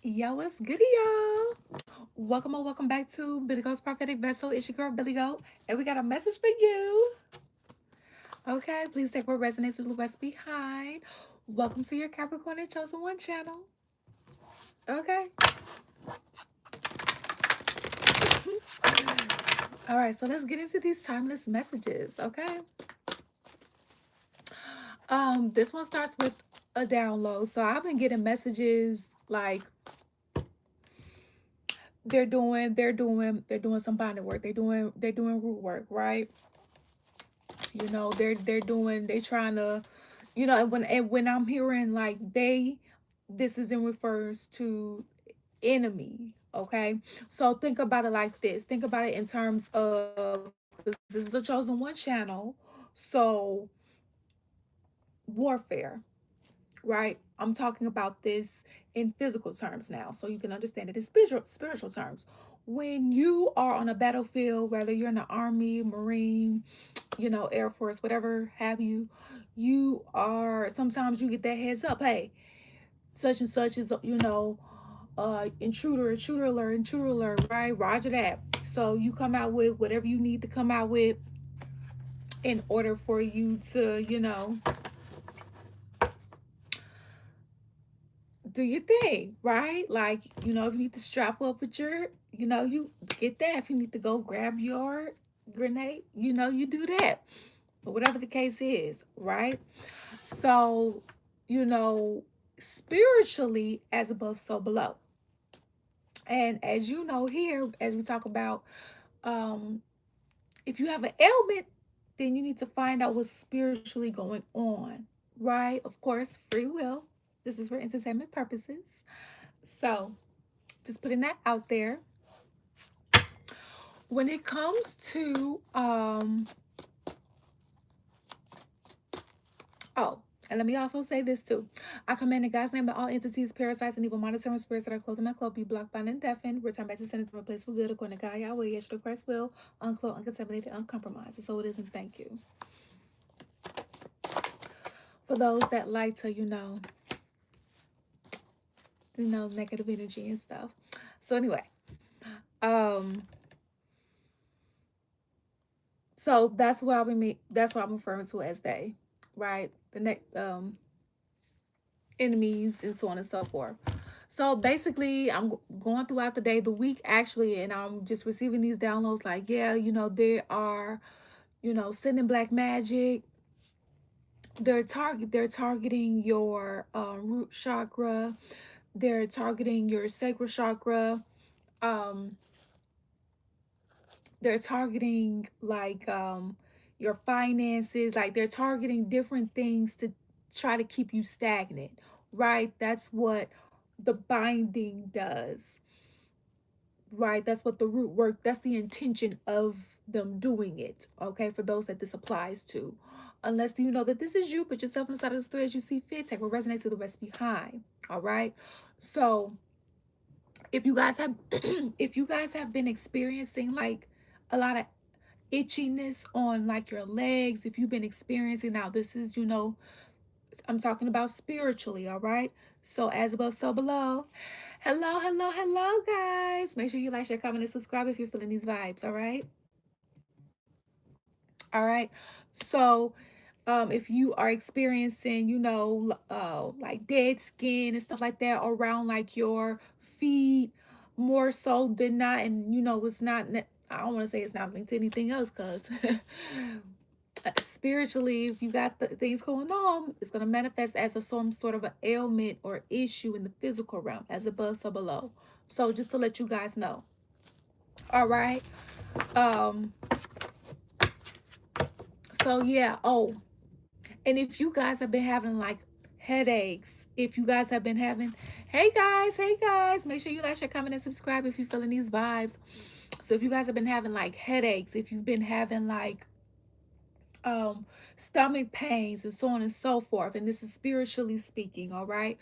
Yo, what's goody, y'all? Welcome or welcome back to Billy Goat's Prophetic Vessel. It's your girl, Billy Goat, and we got a message for you. Okay, please take what resonates and leave the rest behind. Welcome to your Capricorn and Chosen One channel. Okay. All right, so let's get into these timeless messages, okay? This one starts with a download. So I've been getting messages like they're doing some bonding work. They're doing root work, right? You know, they trying to, and when I'm hearing like this is in refers to enemy. Okay, so think about it like this. Think about it in terms of, this is a chosen one channel, so warfare, right? I'm talking about this in physical terms now, so you can understand it in spiritual terms. When you are on a battlefield, whether you're in the army, marine, Air Force, whatever have you, you are, sometimes you get that heads up. Hey, such and such is, intruder alert, right? Roger that. So you come out with whatever you need to come out with in order for you to, do your thing, right? Like, if you need to strap up with your, you get that. If you need to go grab your grenade, you do that. But whatever the case is, right? So, you know, spiritually, as above, so below. And as you know, here, as we talk about, um, if you have an ailment, then you need to find out what's spiritually going on, right? Of course, free will. This is for entertainment purposes. So, just putting that out there. When it comes to oh, and let me also say this too. I command in God's name that all entities, parasites, and evil monitoring spirits that are clothed in that cloak be blocked, bound, and deafened. Return back to sentence from a place for good, according to God, Yahweh, Yeshua Christ will, uncloaked, uncontaminated, uncompromised. And so it is, and thank you. For those that like to, negative energy and stuff. So anyway, um, so that's what that's what I'm referring to as they, right? The next enemies and so on and so forth. So basically, I'm going throughout the day, the week actually, and I'm just receiving these downloads like, yeah, they are, sending black magic. They're targeting your root chakra. They're targeting your sacral chakra. Um, they're targeting like your finances. Like they're targeting different things to try to keep you stagnant, right? That's what the binding does, right? That's what the root work, that's the intention of them doing it, okay? For those that this applies to. Unless you know that this is you, put yourself inside of the story as you see fit, take what resonates to the rest behind, all right? So if you guys have if you guys have been experiencing like a lot of itchiness on like your legs, if you've been experiencing, now this is, I'm talking about spiritually, all right? So as above, so below. Hello, hello, hello, guys. Make sure you like, share, comment, and subscribe if you're feeling these vibes, all right? All right. So if you are experiencing, like dead skin and stuff like that around like your feet, more so than not, and it's not, I don't want to say it's not linked to anything else, because spiritually, if you got things going on, it's going to manifest as some sort of an ailment or issue in the physical realm, as above, so below. So just to let you guys know. All right. Um, so yeah. Oh, and if you guys have been having like headaches, if you guys have been having, hey guys, make sure you like, share, comment, and subscribe if you're feeling these vibes. So if you guys have been having like headaches, if you've been having like um stomach pains and so on and so forth, and this is spiritually speaking, all right,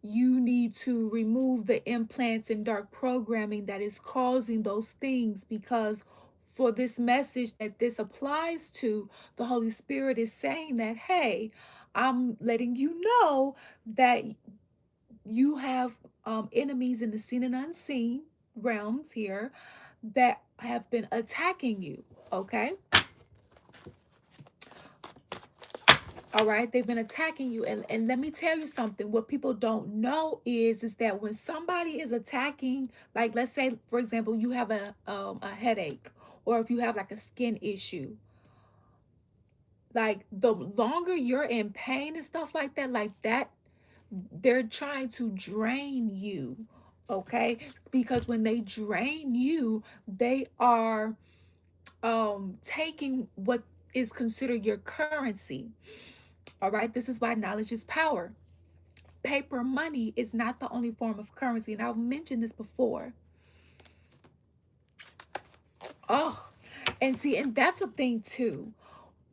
you need to remove the implants and dark programming that is causing those things, because for this message that this applies to, the Holy Spirit is saying that, hey, I'm letting you know that you have enemies in the seen and unseen realms here that have been attacking you. Okay. All right, they've been attacking you, and let me tell you something. What people don't know is that when somebody is attacking, like let's say for example, you have a headache, or if you have like a skin issue, like the longer you're in pain and stuff like that, they're trying to drain you. Okay, because when they drain you, they are taking what is considered your currency. All right, this is why knowledge is power. Paper money is not the only form of currency, and I've mentioned this before. Oh, and see, and that's a thing too.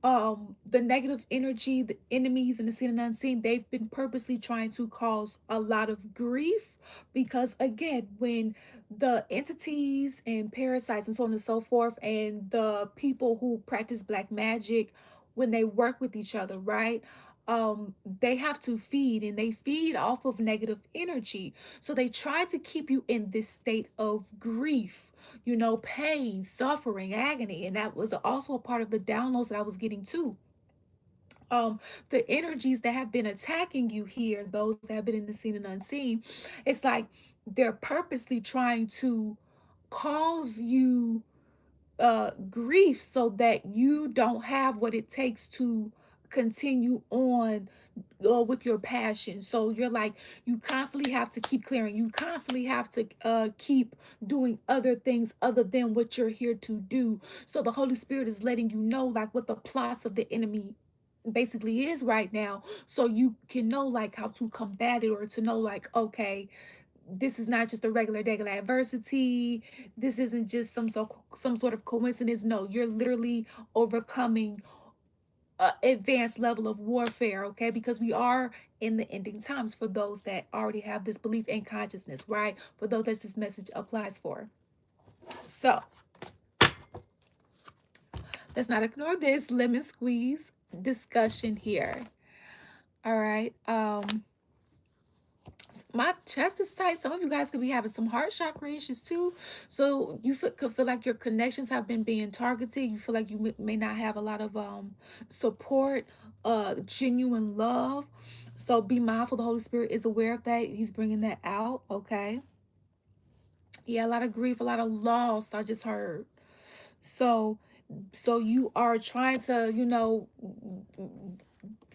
The negative energy, the enemies and the seen and unseen, they've been purposely trying to cause a lot of grief, because again, when the entities and parasites and so on and so forth, and the people who practice black magic, when they work with each other, right, they have to feed, and they feed off of negative energy. So they try to keep you in this state of grief, pain, suffering, agony. And that was also a part of the downloads that I was getting too. Um, the energies that have been attacking you here, those that have been in the seen and unseen, it's like they're purposely trying to cause you grief so that you don't have what it takes to continue on with your passion. So you're like, you constantly have to keep clearing, you constantly have to keep doing other things other than what you're here to do. So the Holy Spirit is letting you know like what the plots of the enemy basically is right now, so you can know like how to combat it, or to know like, okay, this is not just a regular adversity. This isn't just some sort of coincidence. No, you're literally overcoming a advanced level of warfare. Okay, because we are in the ending times, for those that already have this belief and consciousness, right? For those that this message applies for. So let's not ignore this lemon squeeze discussion here. All right. My chest is tight. Some of you guys could be having some heart chakra issues too. So you could feel like your connections have been being targeted. You feel like you may not have a lot of support, genuine love. So be mindful. The Holy Spirit is aware of that. He's bringing that out. Okay. Yeah, a lot of grief, a lot of loss. I just heard. So, so you are trying to,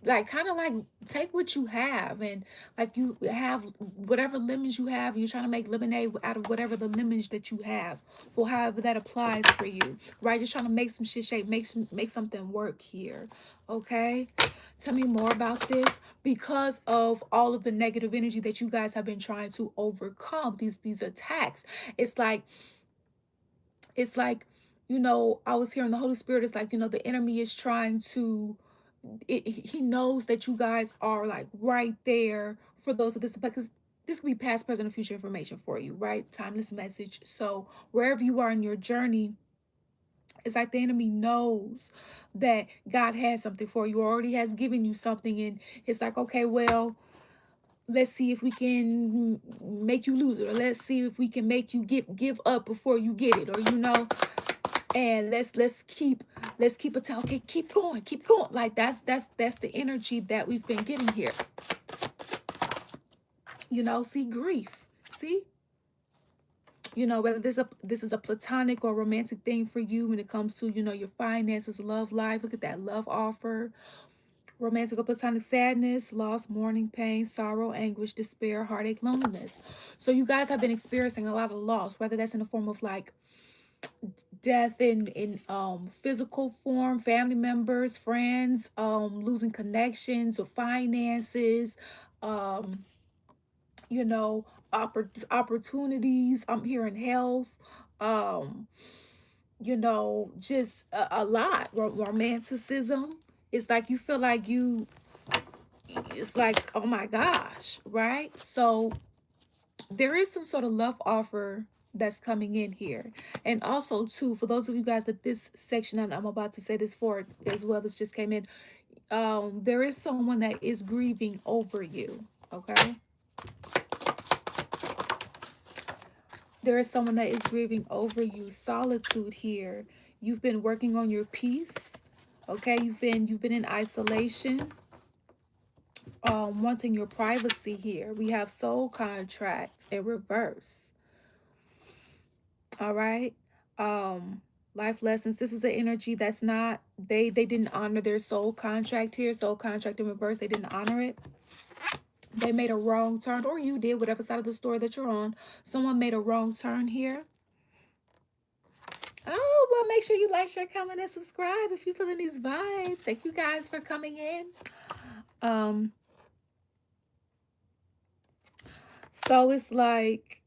like kind of like take what you have, and like you have whatever lemons you have, and you're trying to make lemonade out of whatever the lemons that you have, for however that applies for you, right? Just trying to make some shit shake, make something work here. Okay, tell me more about this, because of all of the negative energy that you guys have been trying to overcome, these attacks. it's like it's like I was hearing the Holy Spirit is like, the enemy is trying to, he knows that you guys are like right there for those of this, because this could be past, present, and future information for you, right? Timeless message. So wherever you are in your journey, it's like the enemy knows that God has something for you, or already has given you something, and it's like, okay, well, let's see if we can make you lose it, or let's see if we can make you give up before you get it, or and let's keep it, okay, keep going, like that's the energy that we've been getting here. See, grief, see, whether this is a platonic or romantic thing for you, when it comes to your finances, love life. Look at that love offer. Romantic or platonic: sadness, loss, mourning, pain, sorrow, anguish, despair, heartache, loneliness. So you guys have been experiencing a lot of loss, whether that's in the form of like death in physical form, family members, friends, losing connections or finances, um you know opportunities. I'm hearing health, um just a lot. Romanticism. It's like you feel like it's like, oh my gosh, right? So there is some sort of love offer that's coming in here. And also too, for those of you guys that this section, and I'm about to say this for as well, this just came in, there is someone that is grieving over you. Okay, There is someone that is grieving over you. Solitude here. You've been working on your peace. Okay, you've been in isolation, wanting your privacy here. We have soul contract in reverse. All right. Life lessons. This is an energy that's not, they didn't honor their soul contract here. Soul contract in reverse. They didn't honor it. They made a wrong turn, or you did, whatever side of the story that you're on. Someone made a wrong turn here. Oh, well, make sure you like, share, comment, and subscribe if you're feeling these vibes. Thank you guys for coming in. So it's like,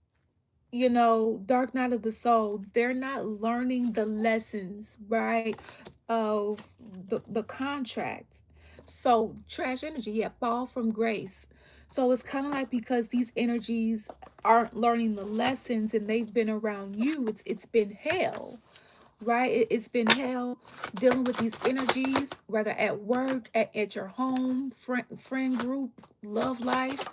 dark night of the soul, they're not learning the lessons, right, of the contract. So trash energy, yeah, fall from grace. So it's kind of like, because these energies aren't learning the lessons and they've been around you, it's been hell, right? It's been hell dealing with these energies, whether at work, at your home, friend group, love life.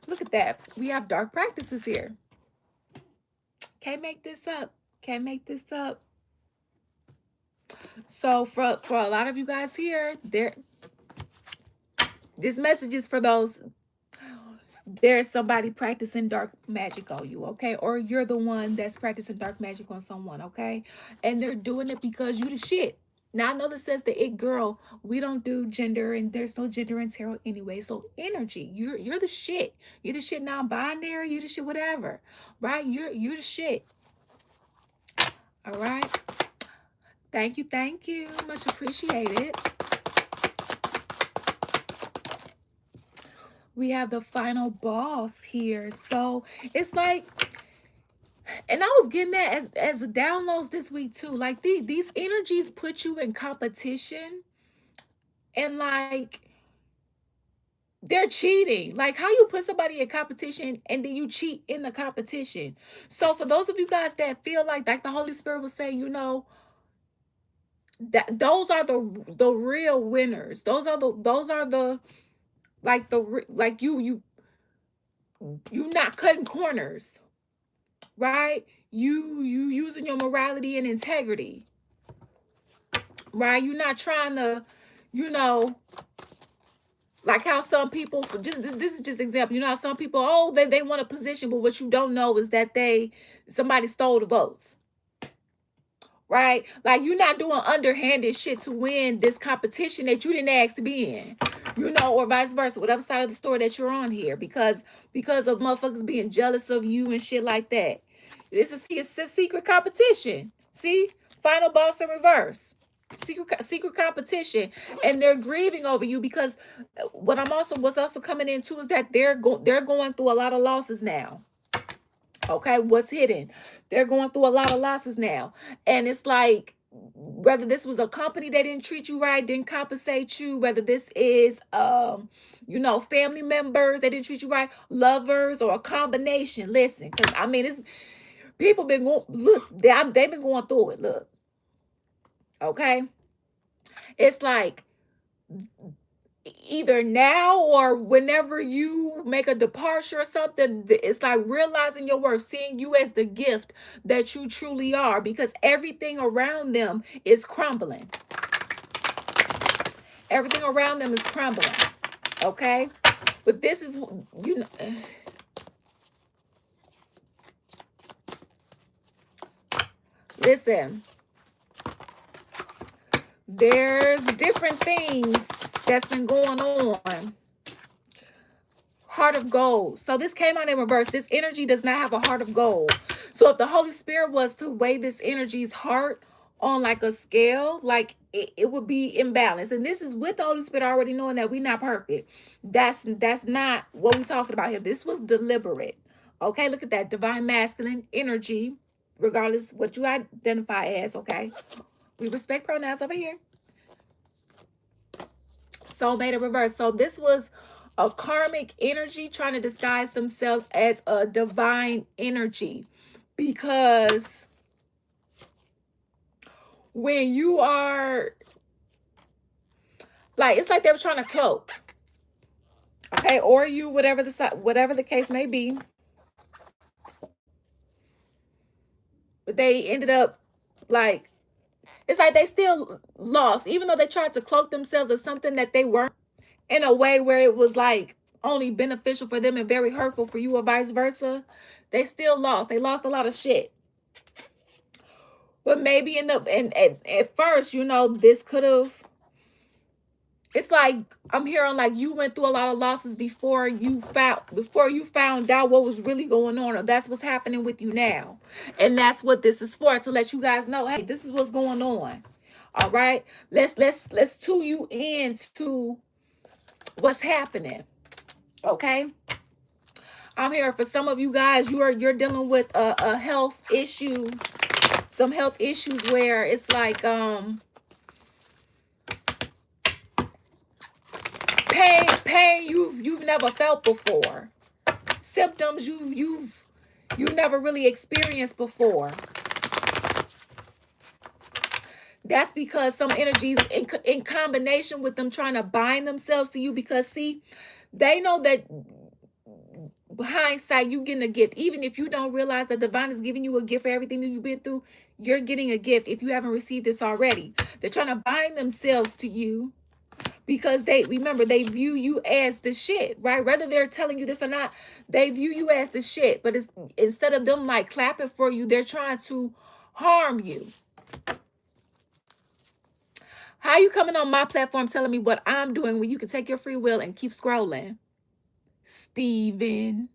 Look at that. We have dark practices here. Can't make this up. Can't make this up. So for a lot of you guys here, this message is for those. There's somebody practicing dark magic on you, okay? Or you're the one that's practicing dark magic on someone, okay? And they're doing it because you the shit. Now, I know this says the it girl. We don't do gender, and there's no gender in tarot anyway. So energy, you're the shit. You're the shit non-binary. You the shit whatever, right? You're the shit. All right. Thank you, much appreciated. We have the final boss here. So it's like, and I was getting that as the downloads this week too. Like these energies put you in competition, and like they're cheating. Like, how you put somebody in competition and then you cheat in the competition. So for those of you guys that feel like the Holy Spirit was saying, that those are the real winners. Those are the like you not cutting corners, right? You using your morality and integrity, right? You're not trying to, you know, like how some people, for just this is just example, how some people, oh, they want a position, but what you don't know is that somebody stole the votes, right? Like, you're not doing underhanded shit to win this competition that you didn't ask to be in, or vice versa, whatever side of the story that you're on here, because of motherfuckers being jealous of you and shit like that. It's a secret competition. See, final boss in reverse. Secret competition, and they're grieving over you because what's also coming in too is that they're going through a lot of losses now. Okay, what's hidden? They're going through a lot of losses now. And it's like, whether this was a company that didn't treat you right, didn't compensate you, whether this is family members that didn't treat you right, lovers, or a combination. Listen, because I mean, it's people been going, look, they've been going through it. Look, okay, it's like, either now or whenever you make a departure or something, it's like realizing your worth, seeing you as the gift that you truly are, because everything around them is crumbling. Everything around them is crumbling. Okay, but this is, listen, there's different things that's been going on. Heart of gold. So this came out in reverse. This energy does not have a heart of gold. So if the Holy Spirit was to weigh this energy's heart on like a scale, like it would be imbalanced. And this is with the Holy Spirit already knowing that we're not perfect. That's not what we're talking about here. This was deliberate. Okay, look at that divine masculine energy, regardless what you identify as. Okay, we respect pronouns over here. Soulmate in reverse. So this was a karmic energy trying to disguise themselves as a divine energy, because when you are like, it's like they were trying to cloak. Okay, or you, whatever the case may be. But they ended up like, it's like they still lost, even though they tried to cloak themselves as something that they weren't, in a way where it was like only beneficial for them and very hurtful for you, or vice versa. They still lost. They lost a lot of shit. But maybe at first, you know, this could have, it's like I'm hearing like you went through a lot of losses before you found out what was really going on, or that's what's happening with you now. And that's what this is for, to let you guys know, hey, this is what's going on. All right, let's tune you in to what's happening. Okay, I'm here for some of you guys. You're dealing with a health issue, some health issues where it's like pain you've never felt before, symptoms you've never really experienced before. That's because some energies in combination with them trying to bind themselves to you, because see, they know that hindsight, you getting a gift. Even if you don't realize that divine is giving you a gift for everything that you've been through, you're getting a gift if you haven't received this already. They're trying to bind themselves to you because they view you as the shit, right? Whether they're telling you this or not, they view you as the shit. But it's, instead of them like clapping for you, they're trying to harm you. How you coming on my platform telling me what I'm doing when you can take your free will and keep scrolling? Steven.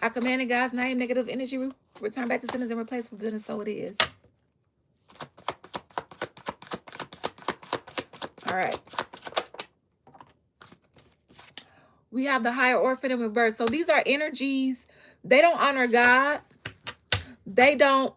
I command in God's name, negative energy return back to sinners and replace with goodness, so it is. All right. We have the higher orphan in reverse. So these are energies. They don't honor God. They don't,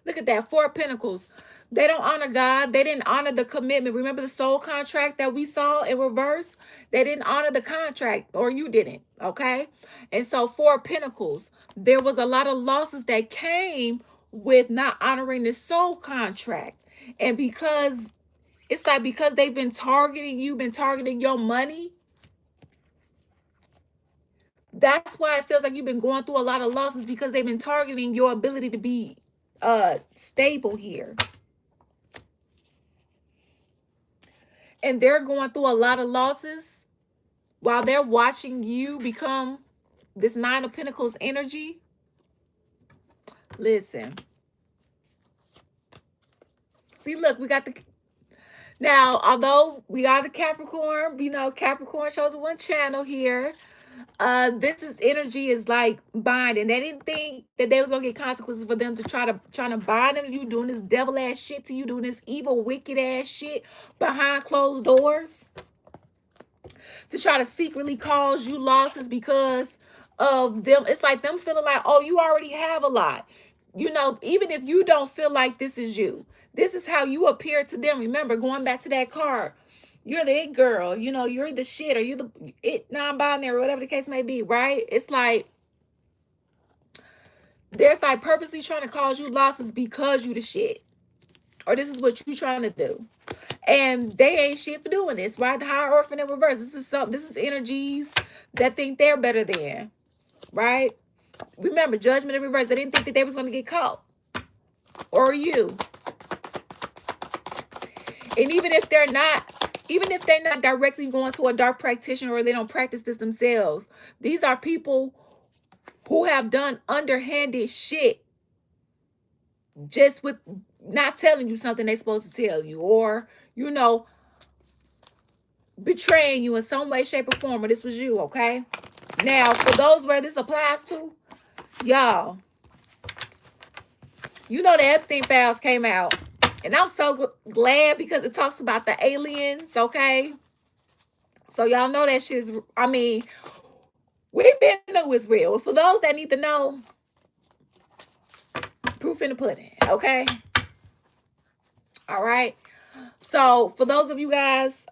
look at that, 4 of Pentacles. They don't honor God. They didn't honor the commitment. Remember the soul contract that we saw in reverse? They didn't honor the contract, or you didn't, okay? And so 4 of Pentacles, there was a lot of losses that came with not honoring the soul contract. And because it's like, because they've been targeting you, been targeting your money, that's why it feels like you've been going through a lot of losses, because they've been targeting your ability to be stable here. And they're going through a lot of losses while they're watching you become this 9 of Pentacles energy. Listen. See, look, we got the... Now, although we are the Capricorn, you know, Capricorn shows one channel here. This is energy is like binding. They didn't think that they was gonna get consequences for them to trying to bind them to you, doing this devil ass shit to you, doing this evil, wicked ass shit behind closed doors, to try to secretly cause you losses because of them. It's like them feeling like, oh, you already have a lot. You know, even if you don't feel like this is you, this is how you appear to them. Remember, going back to that card, you're the it girl, you know, you're the shit, or you're the it non-binary, whatever the case may be, right? It's like there's like purposely trying to cause you losses because you the shit, or this is what you trying to do. And they ain't shit for doing this, right? The higher orphan in reverse. This is energies that think they're better than, right? Remember, judgment in reverse. They didn't think that they was going to get caught. Or you. And even if they're not directly going to a dark practitioner, or they don't practice this themselves, these are people who have done underhanded shit just with not telling you something they're supposed to tell you, or, you know, betraying you in some way, shape, or form. Or this was you, okay? Now, for those where this applies to, y'all, you know the Epstein files came out. And I'm so glad, because it talks about the aliens, okay? So y'all know that shit is, I mean, we've been know it's real. For those that need to know, proof in the pudding, okay? All right. So for those of you guys,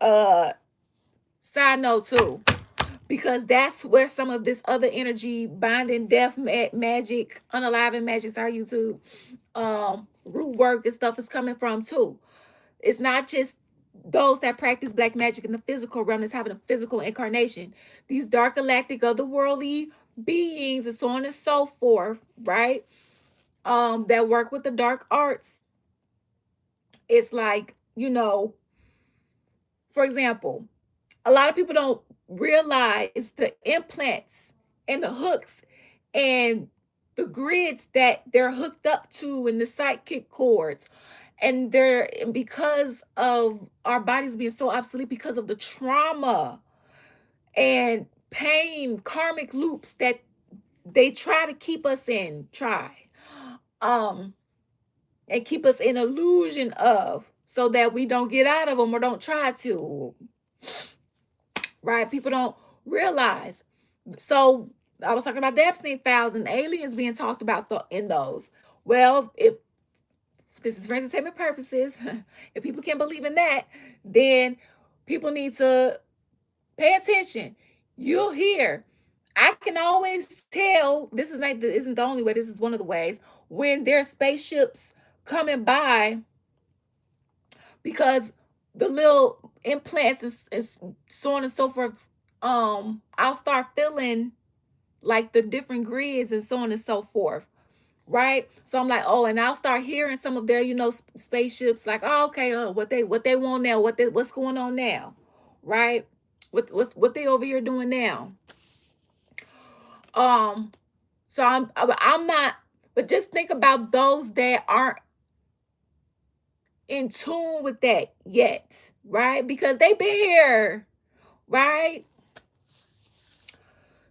side note too, because that's where some of this other energy, binding, death, magic, unaliving magics, our YouTube, root work and stuff is coming from too. It's not just those that practice black magic in the physical realm is having a physical incarnation. These dark galactic otherworldly beings and so on and so forth, right? That work with the dark arts. It's like, for example, a lot of people don't realize the implants and the hooks and the grids that they're hooked up to in the psychic cords. And they're because of our bodies being so obsolete because of the trauma and pain, karmic loops that they try to keep us in, um, and keep us in illusion of, so that we don't get out of them or don't try to, right? People don't realize. So I was talking about the Epstein files and aliens being talked about in those. Well, if this is for entertainment purposes, if people can't believe in that, then people need to pay attention. You'll hear. I can always tell, this isn't the only way, this is one of the ways, when there's spaceships coming by, because the little implants and so on and so forth, I'll start feeling like the different grids and so on and so forth, right? So I'm like, oh, and I'll start hearing some of their, spaceships, like, oh, okay, what they want now, what's going on now, right? What they over here doing now? So I'm not, but just think about those that aren't in tune with that yet, right? Because they've been here, right?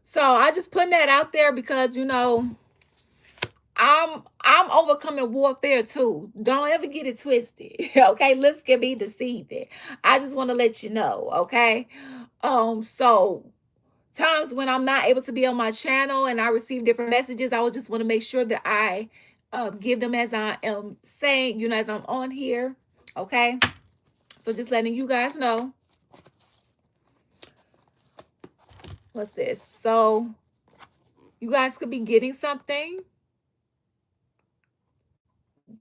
So I just putting that out there because I'm overcoming warfare too. Don't ever get it twisted. Okay, let's get me deceiving. I just want to let you know, okay? So times when I'm not able to be on my channel and I receive different messages, I would just want to make sure that I give them as I am saying, as I'm on here. Okay. So just letting you guys know. What's this? So you guys could be getting something.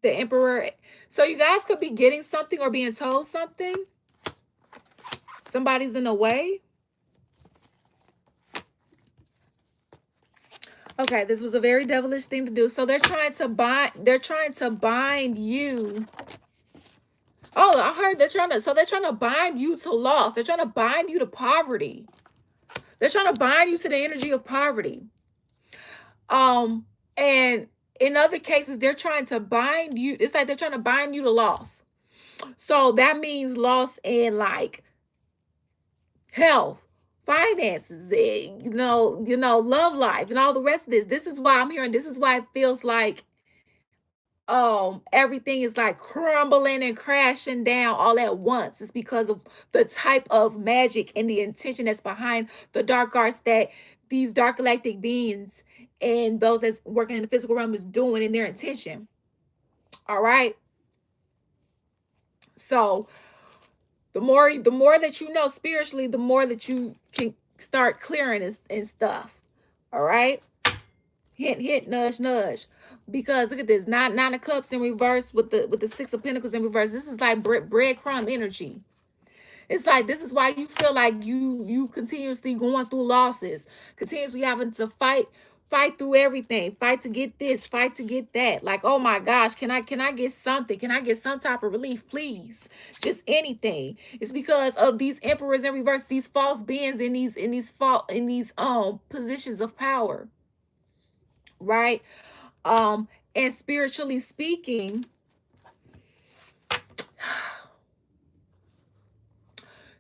The Emperor. So you guys could be getting something or being told something. Somebody's in the way. Okay, this was a very devilish thing to do. So they're trying to bind you. Oh, I heard they're trying to bind you to loss. They're trying to bind you to poverty. They're trying to bind you to the energy of poverty. And in other cases, they're trying to bind you. It's like they're trying to bind you to loss. So that means loss in like health, finances, love life, and all the rest of this. This is why I'm hearing. This is why it feels like everything is like crumbling and crashing down all at once. It's because of the type of magic and the intention that's behind the dark arts that these dark galactic beings and those that's working in the physical realm is doing in their intention. All right. So the more that you know spiritually, the more that you can start clearing and stuff. All right. Hint, hint, nudge, nudge. Because look at this, nine of cups in reverse with the six of pentacles in reverse. This is like breadcrumb energy. It's like this is why you feel like you continuously going through losses, continuously having to fight through everything, fight to get this, fight to get that. Like, oh my gosh, can I get something? Can I get some type of relief, please? Just anything. It's because of these emperors in reverse, these false beings in these positions of power, right? And spiritually speaking,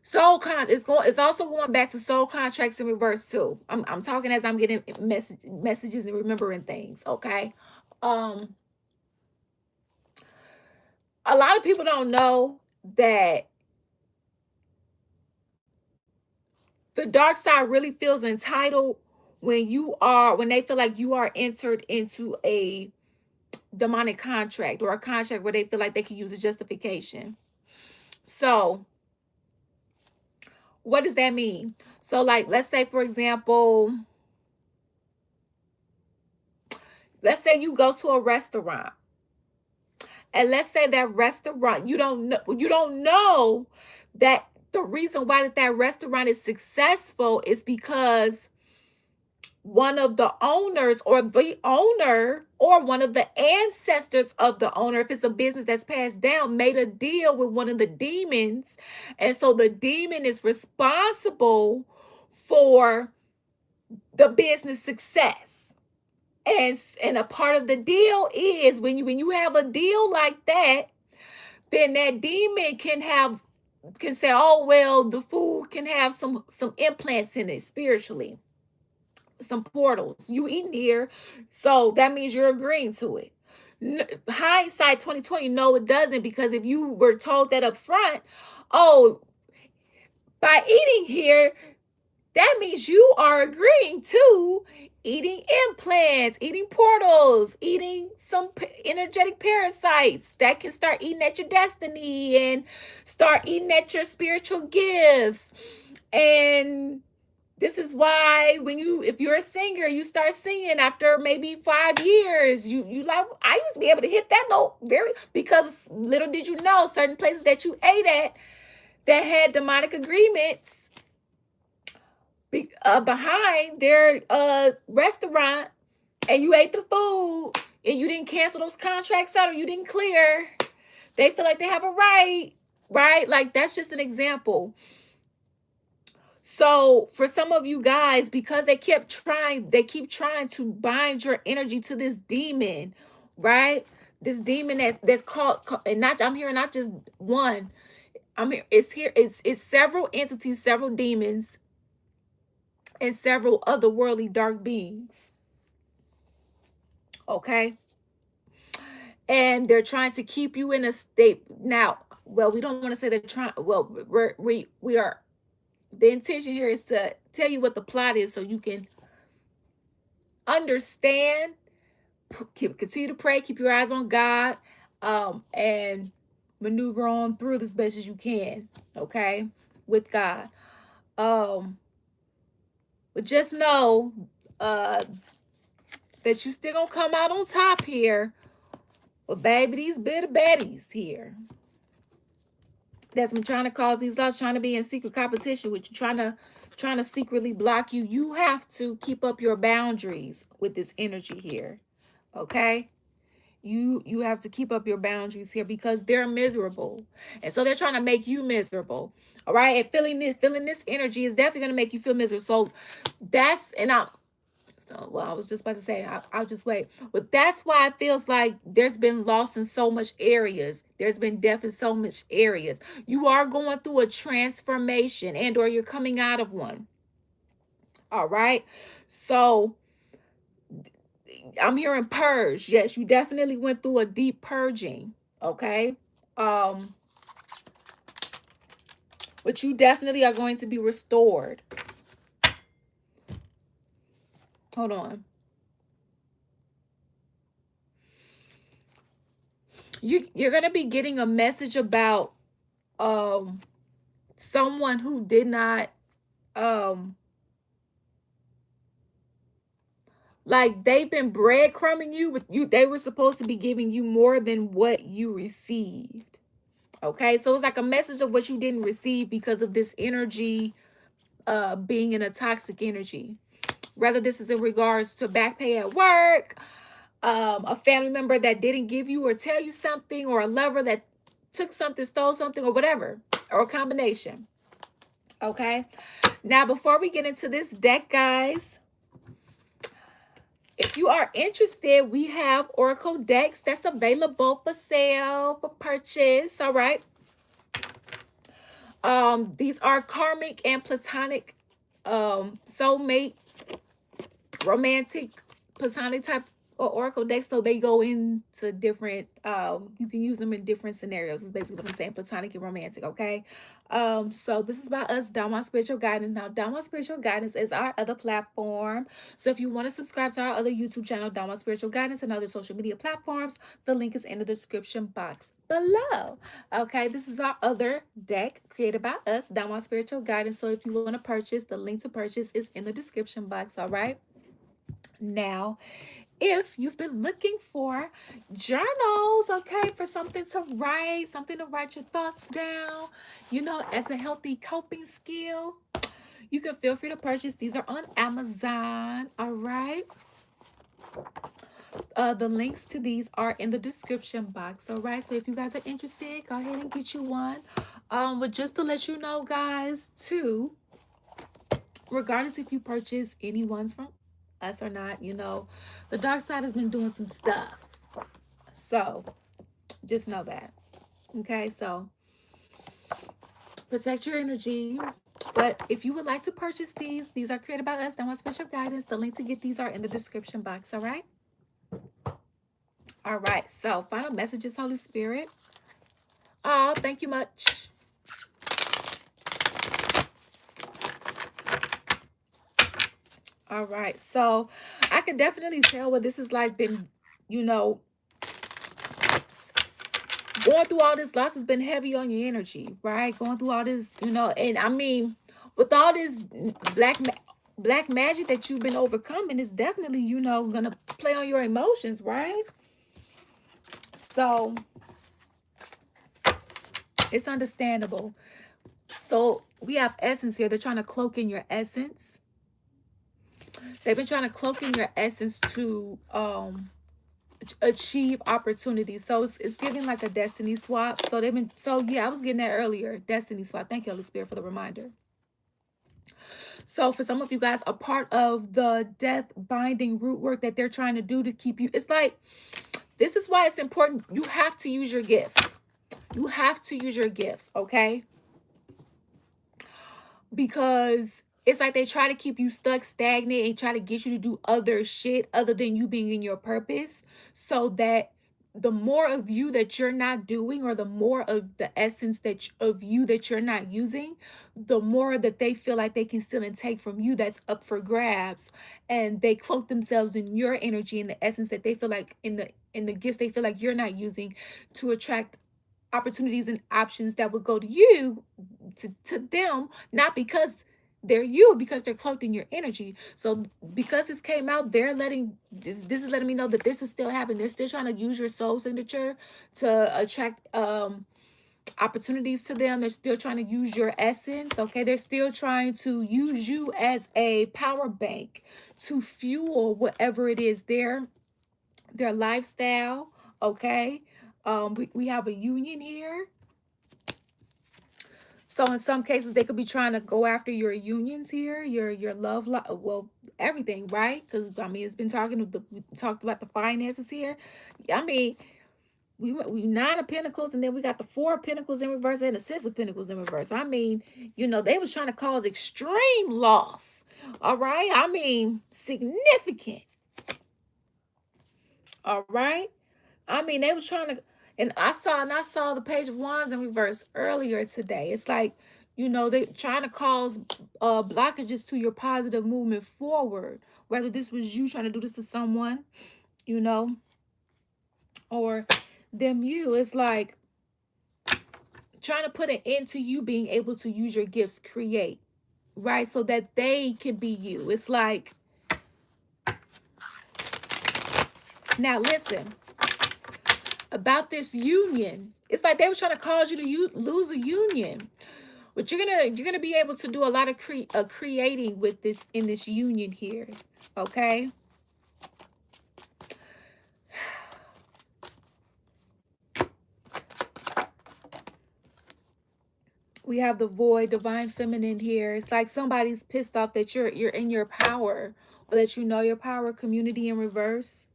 it's also going back to soul contracts in reverse too. I'm talking as I'm getting messages and remembering things, okay? A lot of people don't know that the dark side really feels entitled when they feel like you are entered into a demonic contract or a contract where they feel like they can use a justification. So what does that mean? So like, let's say, for example, let's say you go to a restaurant And let's say that restaurant, you don't know that the reason why that restaurant is successful is because one of the owners or the owner or one of the ancestors of the owner, if it's a business that's passed down, made a deal with one of the demons. And so the demon is responsible for the business success. And a part of the deal is when you have a deal like that, then that demon can say, oh well, the food can have some implants in it spiritually, some portals. You eating here, so that means you're agreeing to it. Hindsight 2020, no, it doesn't, because if you were told that up front, oh, by eating here, that means you are agreeing to eating implants, eating portals, eating some energetic parasites that can start eating at your destiny and start eating at your spiritual gifts. And this is why if you're a singer, you start singing after maybe 5 years. You like, I used to be able to hit that note because little did you know, certain places that you ate at that had demonic agreements behind their restaurant, and you ate the food and you didn't cancel those contracts out or you didn't clear, they feel like they have a right? Like, that's just an example. So for some of you guys, because they keep trying to bind your energy to this demon, right? This demon that's called, and not, I'm hearing not just one. It's several entities, several demons, and several otherworldly dark beings. Okay? And they're trying to keep you in a state. Now, well, we don't want to say they're trying, well, we are, the intention here is to tell you what the plot is so you can understand, continue to pray, keep your eyes on God, and maneuver on through this best as you can, okay, with God. But just know that you still gonna come out on top here. But baby, these bitter baddies here that's been trying to cause these loss, trying to be in secret competition with you, trying to secretly block you. You have to keep up your boundaries with this energy here. Okay? You have to keep up your boundaries here because they're miserable. And so they're trying to make you miserable. All right? And feeling this energy is definitely going to make you feel miserable. So I was just about to say, I'll just wait. But that's why it feels like there's been loss in so much areas. There's been death in so much areas. You are going through a transformation or you're coming out of one. All right? So I'm hearing purge. Yes, you definitely went through a deep purging. Okay? But you definitely are going to be restored. Hold on. You're going to be getting a message about someone who did not like, they've been breadcrumbing you with you. They were supposed to be giving you more than what you received. Okay, so it's like a message of what you didn't receive because of this energy being in a toxic energy. Whether this is in regards to back pay at work, a family member that didn't give you or tell you something, or a lover that took something, stole something, or whatever, or a combination. Okay, now before we get into this deck, guys, if you are interested, we have Oracle decks that's available for sale, for purchase. All right. These are karmic and platonic, soulmate, romantic, platonic type of oracle decks. So they go into different, you can use them in different scenarios. Is basically what I'm saying, platonic and romantic. Okay. So this is about us, Dharma Spiritual Guidance. Now, Dharma Spiritual Guidance is our other platform. So if you want to subscribe to our other YouTube channel, Dharma Spiritual Guidance, and other social media platforms, the link is in the description box below. Okay, this is our other deck created by us, Dharma Spiritual Guidance. So if you want to purchase, the link to purchase is in the description box. All right. Now, if you've been looking for journals, okay, for something to write, something to write your thoughts down, you know, as a healthy coping skill, you can feel free to purchase. These are on Amazon, all right? The links to these are in the description box, all right? So if you guys are interested, go ahead and get you one. But just to let you know, guys, too, regardless if you purchase any ones from us or not, you know, the dark side has been doing some stuff. So just know that. Okay, so protect your energy. But if you would like to purchase these are created by us. They want special guidance. The link to get these are in the description box. All right. All right. So final messages, Holy Spirit. Oh, thank you much. All right. So I can definitely tell what this is like been, you know, going through all this loss has been heavy on your energy, right? Going through all this, you know, and I mean, with all this black magic that you've been overcoming, it's definitely, you know, gonna play on your emotions, right? So it's understandable. So we have essence here. They're trying to cloak in your essence. They've been trying to cloak in your essence to achieve opportunities. So it's giving like a destiny swap. So they've been, so yeah, I was getting that earlier. Destiny swap. Thank you, Holy Spirit, for the reminder. So for some of you guys, a part of the death binding root work that they're trying to do to keep you, it's like, this is why it's important. You have to use your gifts. You have to use your gifts, okay? Because it's like they try to keep you stuck, stagnant, and try to get you to do other shit other than you being in your purpose, so that the more of you that you're not doing, or the more of the essence of you that you're not using, the more that they feel like they can still intake from you that's up for grabs, and they cloak themselves in your energy and the essence that they feel like in the gifts they feel like you're not using, to attract opportunities and options that would go to you, to them, not because they're you, because they're cloaked in your energy. So because this came out, they're letting this is letting me know that this is still happening. They're still trying to use your soul signature to attract opportunities to them. They're still trying to use your essence, okay? They're still trying to use you as a power bank to fuel whatever it is their lifestyle, okay? We have a union here. So in some cases, they could be trying to go after your unions here, your love life, well, everything, right? Because I mean, it's been we talked about the finances here. I mean, we 9 of Pentacles, and then we got the 4 of Pentacles in reverse and the 6 of Pentacles in reverse. I mean, you know, they was trying to cause extreme loss. All right, I mean, significant. All right. I mean, they was trying to, and I saw the Page of Wands in reverse earlier today. It's like, you know, they trying to cause blockages to your positive movement forward. Whether this was you trying to do this to someone, you know, or them you. It's like trying to put an end to you being able to use your gifts, create, right? So that they can be you. It's like, now listen, about this union. It's like they were trying to cause you to lose a union, but you're gonna be able to do a lot of creating with this in this union here, okay? We have the Void, Divine Feminine here. It's like somebody's pissed off that you're in your power, or that you know your power. Community in reverse.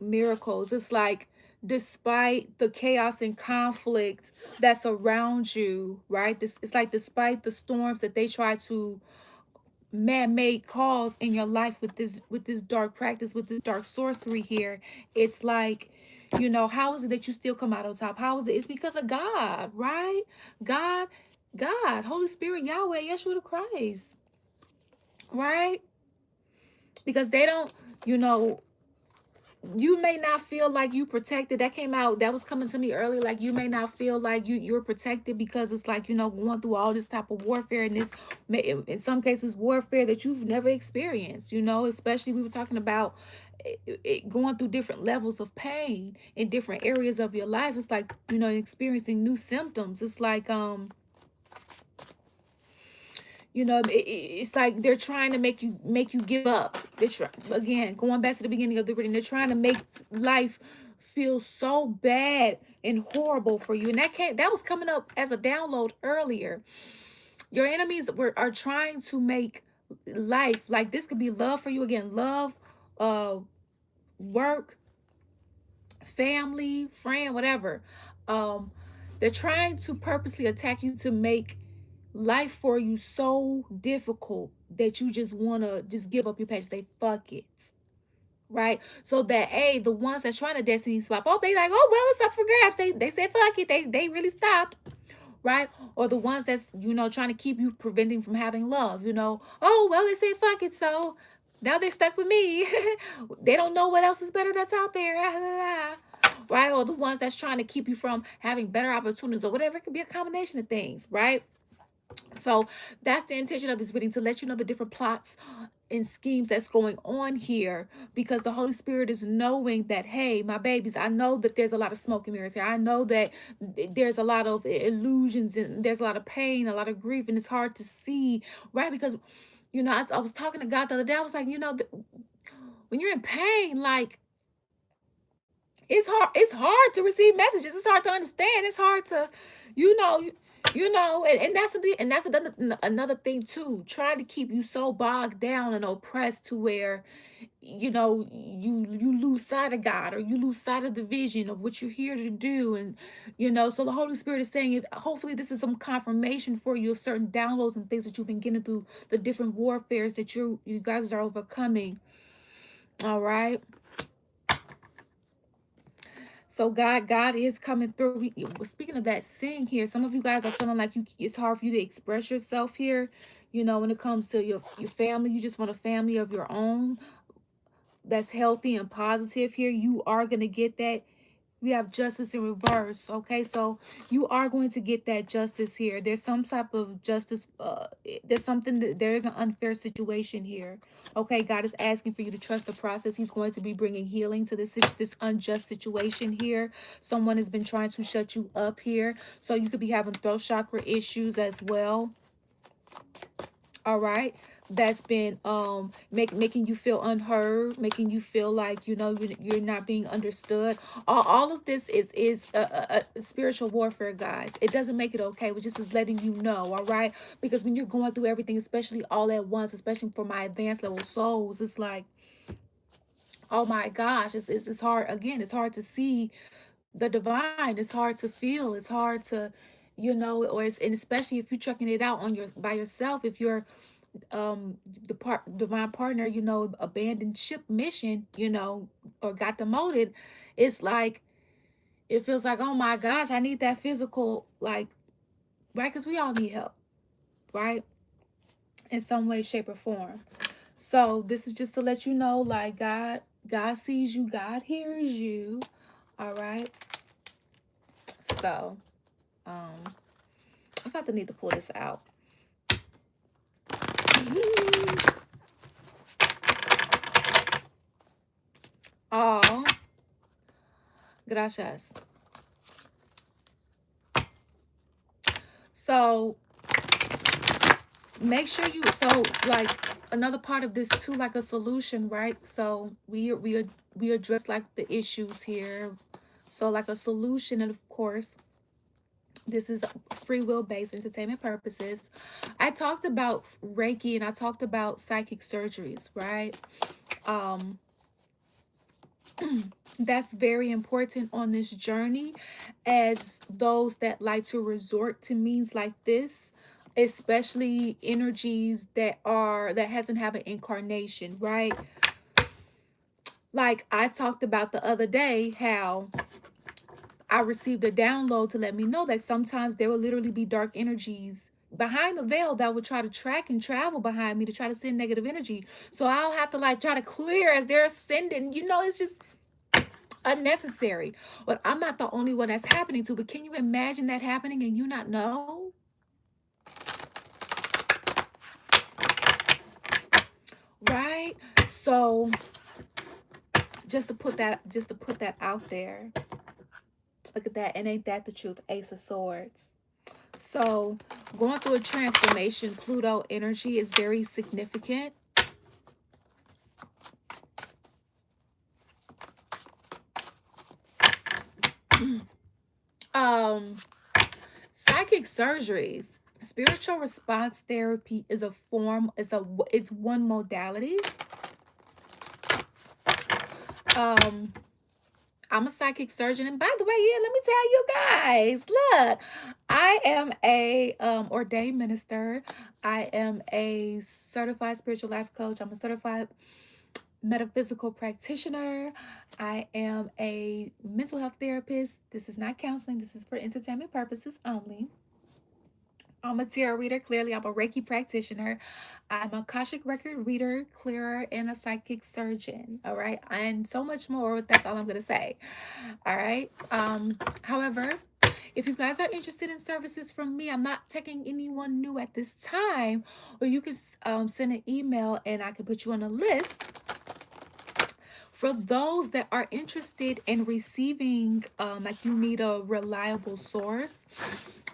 Miracles. It's like, despite the chaos and conflict that's around you, right? It's like, despite the storms that they try to man-made cause in your life with this dark practice, with this dark sorcery here, it's like, you know, how is it that you still come out on top? How is it? It's because of God, right? God, Holy Spirit, Yahweh, Yeshua the Christ, right? Because they don't, you know, You may not feel like you protected. That came out, that was coming to me earlier. Like, you may not feel like you're protected because it's like, going through all this type of warfare, and this may, in some cases, warfare that you've never experienced, especially we were talking about going through different levels of pain in different areas of your life. It's like, experiencing new symptoms. It's like, it's like they're trying to make you give up. Again, going back to the beginning of the reading, they're trying to make life feel so bad and horrible for you. And that was coming up as a download earlier. Your enemies are trying to make life, like, this could be love for you, again, love, work, family, friend, whatever. Um, they're trying to purposely attack you to make life for you so difficult that you just want to just give up your patience. They fuck it. Right? So that, the ones that's trying to destiny swap, they like, oh, well, it's up for grabs. They said fuck it. They really stopped. Right? Or the ones that's, trying to keep you, preventing from having love, oh, well, they said fuck it. So now they're stuck with me. They don't know what else is better that's out there. Right? Or the ones that's trying to keep you from having better opportunities or whatever. It could be a combination of things, right? So that's the intention of this reading, to let you know the different plots and schemes that's going on here, because the Holy Spirit is knowing that, hey, my babies, I know that there's a lot of smoke and mirrors here. I know that there's a lot of illusions, and there's a lot of pain, a lot of grief, and it's hard to see, right? Because, I was talking to God the other day. I was like, when you're in pain, like, it's hard to receive messages. It's hard to understand. It's hard to, you know and that's another thing too, trying to keep you so bogged down and oppressed to where, you lose sight of God, or you lose sight of the vision of what you're here to do. And so the Holy Spirit is saying, if hopefully this is some confirmation for you of certain downloads and things that you've been getting through the different warfares that you guys are overcoming. All right. So God is coming through. Speaking of that, sing here. Some of you guys are feeling like it's hard for you to express yourself here. When it comes to your family, you just want a family of your own that's healthy and positive here. You are going to get that. We have justice in reverse. Okay, so you are going to get that justice here. There's some type of justice. There's something that there is an unfair situation here. Okay, God is asking for you to trust the process. He's going to be bringing healing to this unjust situation here. Someone has been trying to shut you up here, so you could be having throat chakra issues as well. All right, that's been making you feel unheard, making you feel like you're not being understood. All of this is a spiritual warfare, guys. It doesn't make it okay, but just is letting you know. All right, because when you're going through everything, especially all at once, especially for my advanced level souls, it's like, oh my gosh, it's hard. Again, it's hard to see the divine. It's hard to feel. It's hard to, and especially if you're checking it out by yourself. If you're the divine partner, abandoned ship mission, or got demoted, it's like, it feels like, oh my gosh, I need that physical, like, right? Because we all need help, right? In some way, shape, or form. So this is just to let you know, like, God sees you, God hears you. All right. So I'm about to need to pull this out. Oh, gracias. So make sure so like another part of this too, like a solution, right? So we address like the issues here. So like a solution, and of course, this is free will based entertainment purposes. I talked about Reiki, and I talked about psychic surgeries, right? That's very important on this journey, as those that like to resort to means like this, especially energies that hasn't have an incarnation, right? Like I talked about the other day, how I received a download to let me know that sometimes there will literally be dark energies behind the veil that would try to track and travel behind me to try to send negative energy. So I'll have to like try to clear as they're sending, it's just, unnecessary. But I'm not the only one that's happening to. But can you imagine that happening and you not know? Right? So just to put that out there. Look at that. And ain't that the truth? Ace of Swords. So going through a transformation, Pluto energy is very significant. um Psychic surgeries, spiritual response therapy is a form, it's one modality. um I'm a psychic surgeon, and by the way, yeah, let me tell you guys, look, I am a ordained minister. I am a certified spiritual life coach. I'm a certified metaphysical practitioner. I am a mental health therapist. This is not counseling. This is for entertainment purposes only. I'm a tarot reader. Clearly, I'm a Reiki practitioner. I'm a Akashic record reader, clearer, and a psychic surgeon. All right, and so much more. That's all I'm gonna say. All right. However, if you guys are interested in services from me, I'm not taking anyone new at this time, or you can send an email and I can put you on a list for those that are interested in receiving, like you need a reliable source.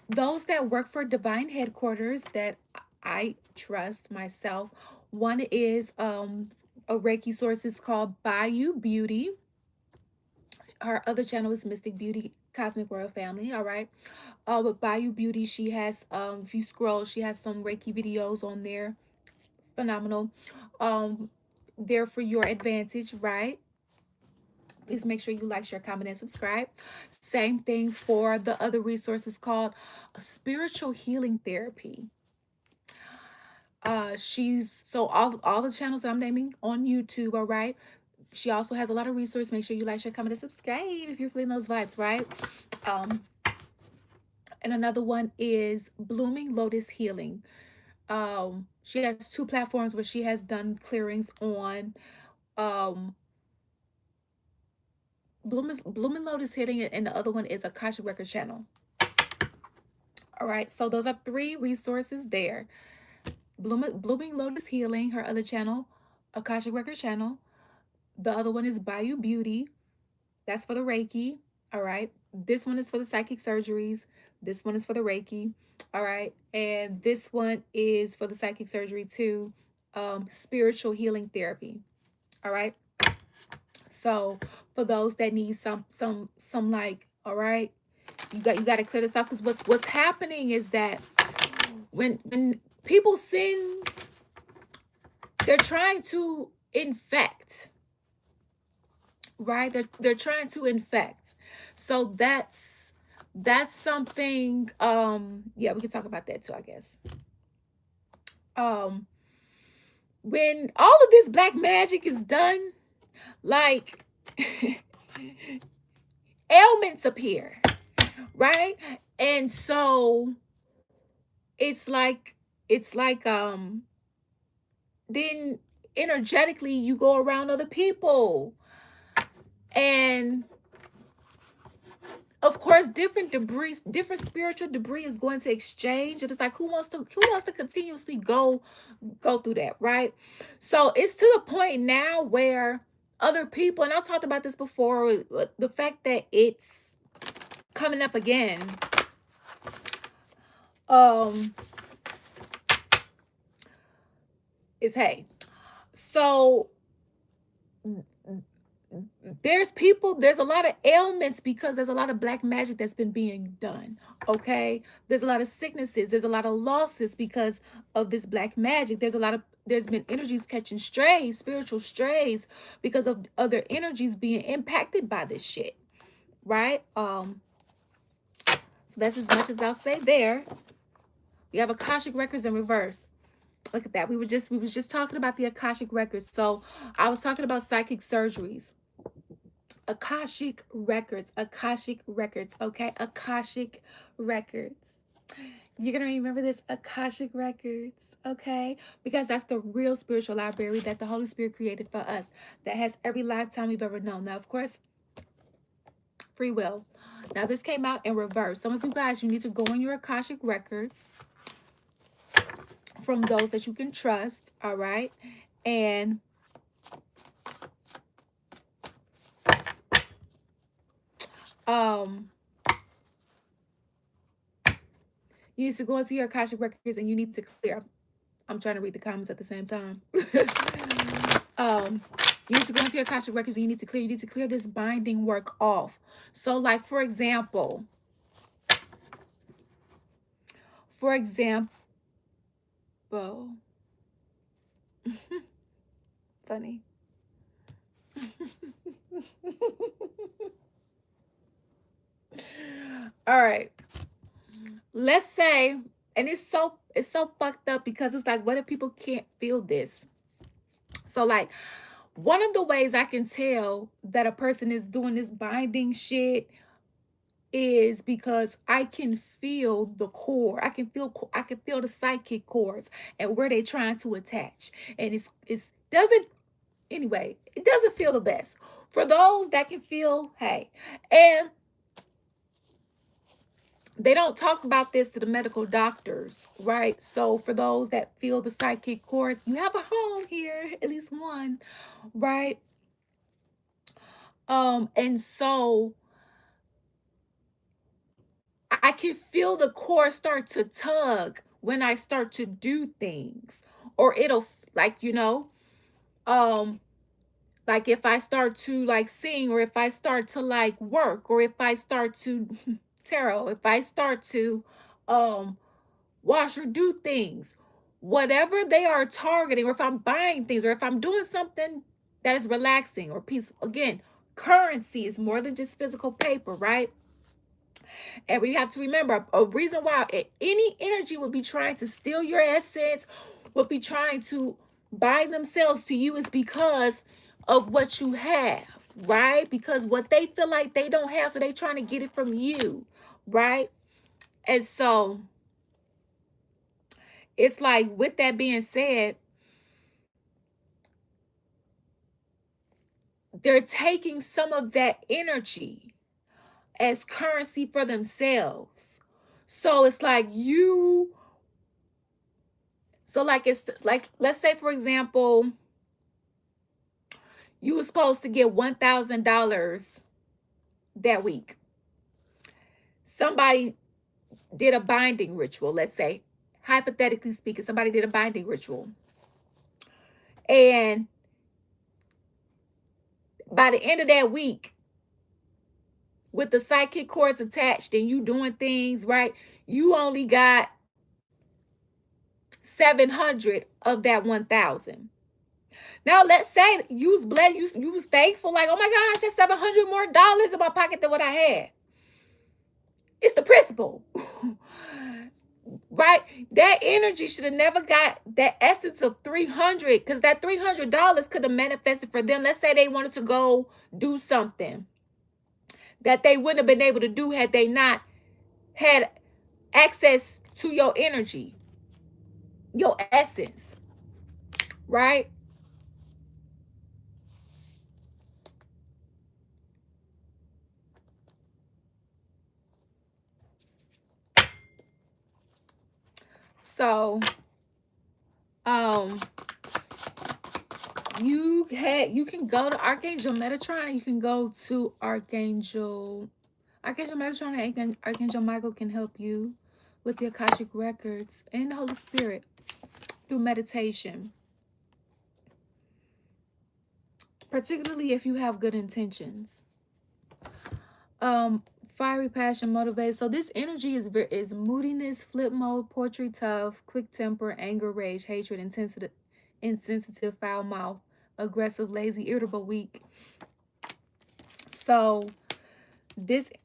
Those that work for Divine Headquarters that I trust myself. One is a Reiki source is called Bayou Beauty. Her other channel is Mystic Beauty Cosmic Royal Family. All right. With Bayou Beauty, she has if you scroll, she has some Reiki videos on there. Phenomenal. Um, there for your advantage, right? Please make sure you like, share, comment, and subscribe. Same thing for the other resources called Spiritual Healing Therapy. She's so all the channels that I'm naming on YouTube, all right. She also has a lot of resources. Make sure you like, share, comment, and subscribe if you're feeling those vibes, right? Um, and another one is Blooming Lotus Healing. She has two platforms where she has done clearings on um Blooming Lotus Healing, and the other one is Akashic Record Channel. All right, so those are three resources there. Blooming Lotus Healing, her other channel, Akashic Record Channel. The other one is Bayou Beauty. That's for the Reiki. All right. This one is for the psychic surgeries. This one is for the Reiki. All right. And this one is for the psychic surgery too. Spiritual healing therapy. All right. So for those that need some like, all right, you got to clear this up, because what's happening is that when people sin, they're trying to infect, right? They're trying to infect. So that's something. Yeah, we can talk about that too, I guess. um when all of this black magic is done, like ailments appear, right? And so it's like then energetically you go around other people, and of course different spiritual debris is going to exchange. And it's like, who wants to continuously go through that, right? So it's to the point now where other people, and I talked about this before, the fact that it's coming up again, um is, hey, so there's a lot of ailments because there's a lot of black magic that's been being done. Okay, there's a lot of sicknesses, there's a lot of losses because of this black magic. There's been energies catching strays, spiritual strays, because of other energies being impacted by this shit, right? So that's as much as I'll say there. We have Akashic records in reverse. Look at that. We was just talking about the Akashic records. So I was talking about psychic surgeries. Akashic records, okay? Akashic records. You're going to remember this, Akashic records, okay? Because that's the real spiritual library that the Holy Spirit created for us, that has every lifetime we've ever known. Now, of course, Free will. Now, this came out in reverse. Some of you guys, you need to go in your Akashic records from those that you can trust, all right? And you need to go into your Akashic records and you need to clear. I'm trying to read the comments at the same time. You need to go into your Akashic records and you need to clear this binding work off. So, like, for example, funny. All right. Let's say, and it's so fucked up because it's like, what if people can't feel this? So, like, one of the ways I can tell that a person is doing this binding shit is because I can feel the core. I can feel the psychic cords and where they're trying to attach. And it doesn't feel the best. For those that can feel, hey, and they don't talk about this to the medical doctors, right? So for those that feel the psychic cords, you have a home here, at least one, right? And so I can feel the cord start to tug when I start to do things, or it'll like, like if I start to like sing, or if I start to like work, or if I start to tarot, if I start to wash or do things, whatever they are targeting, or if I'm buying things, or if I'm doing something that is relaxing or peaceful. Again, currency is more than just physical paper, right? And we have to remember, a reason why any energy would be trying to steal your essence, would be trying to bind themselves to you, is because of what you have, right? Because what they feel like they don't have, so they trying to get it from you, right? And so it's like, with that being said, they're taking some of that energy as currency for themselves. So it's like it's like, let's say, for example, you were supposed to get $1,000 that week. Somebody did a binding ritual, let's say, hypothetically speaking, somebody did a binding ritual. And by the end of that week, with the psychic cords attached and you doing things, right, you only got 700 of that 1,000. Now, let's say you was blessed, you was thankful, like, oh my gosh, that's $700 more in my pocket than what I had. It's the principle. Right? That energy should have never got that essence of 300, because that $300 could have manifested for them. Let's say they wanted to go do something that they wouldn't have been able to do had they not had access to your energy, your essence, right? So, you can go to Archangel Metatron, and you can go to Archangel Metatron, and Archangel Michael can help you with the Akashic records and the Holy Spirit through meditation, particularly if you have good intentions. Fiery passion, motivated. So this energy is moodiness, flip mode, poetry, tough, quick temper, anger, rage, hatred, insensitive, foul mouth, aggressive, lazy, irritable, weak. So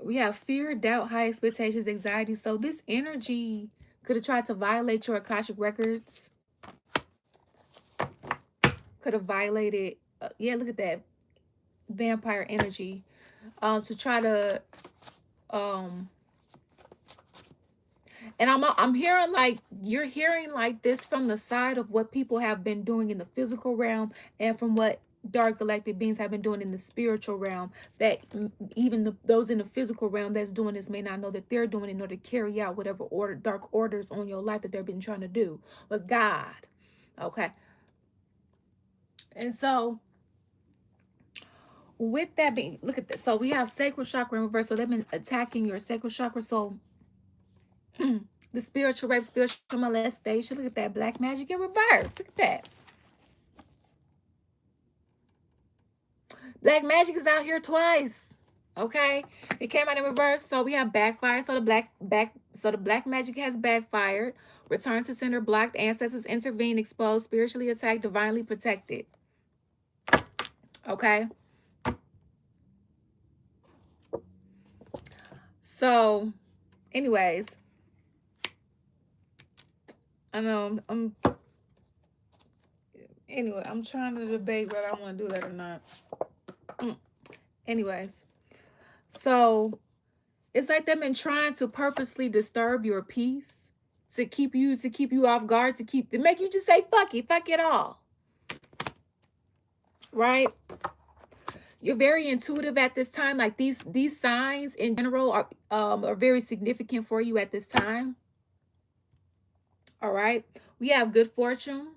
we have fear, doubt, high expectations, anxiety. So this energy could have tried to violate your Akashic records. Could have violated, yeah, look at that vampire energy, to try to, and I'm hearing like, you're hearing like this from the side of what people have been doing in the physical realm, and from what dark galactic beings have been doing in the spiritual realm, that even those in the physical realm that's doing this may not know that they're doing in order to carry out whatever dark orders on your life that they've been trying to do with God. Okay. And so with that being, look at this. So we have sacral chakra in reverse. So they've been attacking your sacral chakra. So the spiritual rape, spiritual molestation. Look at that. Black magic in reverse. Look at that. Black magic is out here twice. Okay. It came out in reverse. So we have backfire. So the black magic has backfired. Return to center, blocked, ancestors intervene, exposed, spiritually attacked, divinely protected. Okay. So, anyways, I know anyway, I'm trying to debate whether I want to do that or not. Anyways, so it's like they've been trying to purposely disturb your peace, to keep you off guard, to make you just say fuck it all. Right? You're very intuitive at this time. Like these signs in general are very significant for you at this time. All right. We have good fortune.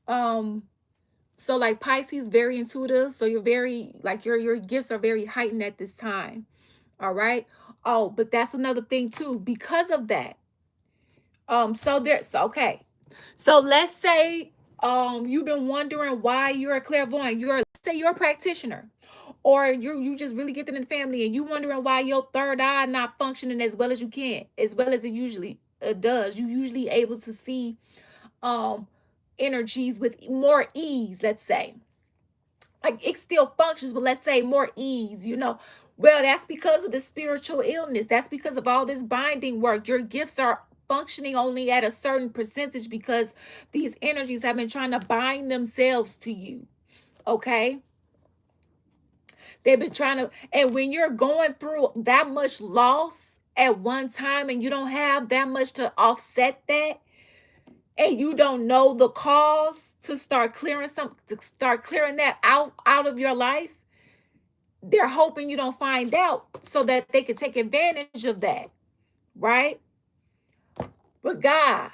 So like Pisces, very intuitive. So you're very, like your gifts are very heightened at this time. All right. Oh, but that's another thing too. Because of that. Okay. So let's say you've been wondering why you're a clairvoyant. Let's say you're a practitioner. Or you just really get in the family and you wondering why your third eye not functioning as well as you can, as well as it usually does. You usually able to see energies with more ease, let's say. Like it still functions, but let's say more ease, Well, that's because of the spiritual illness. That's because of all this binding work. Your gifts are functioning only at a certain percentage because these energies have been trying to bind themselves to you. Okay? They've been trying to, and when you're going through that much loss at one time and you don't have that much to offset that, and you don't know the cause to start clearing that out of your life, they're hoping you don't find out so that they can take advantage of that, right? But God,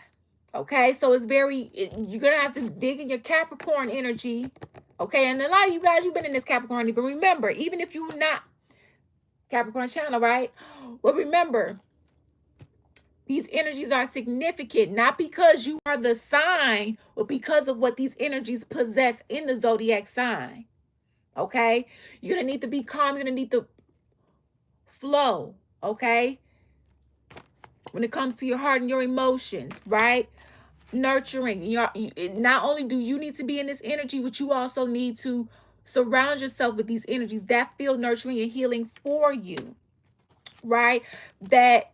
okay, so you're gonna have to dig in your Capricorn energy. Okay, and a lot of you guys, you've been in this Capricorn, but remember, even if you're not Capricorn channel, right? Well, remember, these energies are significant, not because you are the sign, but because of what these energies possess in the zodiac sign. Okay? You're going to need to be calm. You're going to need to flow. Okay? When it comes to your heart and your emotions, right? Nurturing. Not only do you need to be in this energy, but you also need to surround yourself with these energies that feel nurturing and healing for you, right? That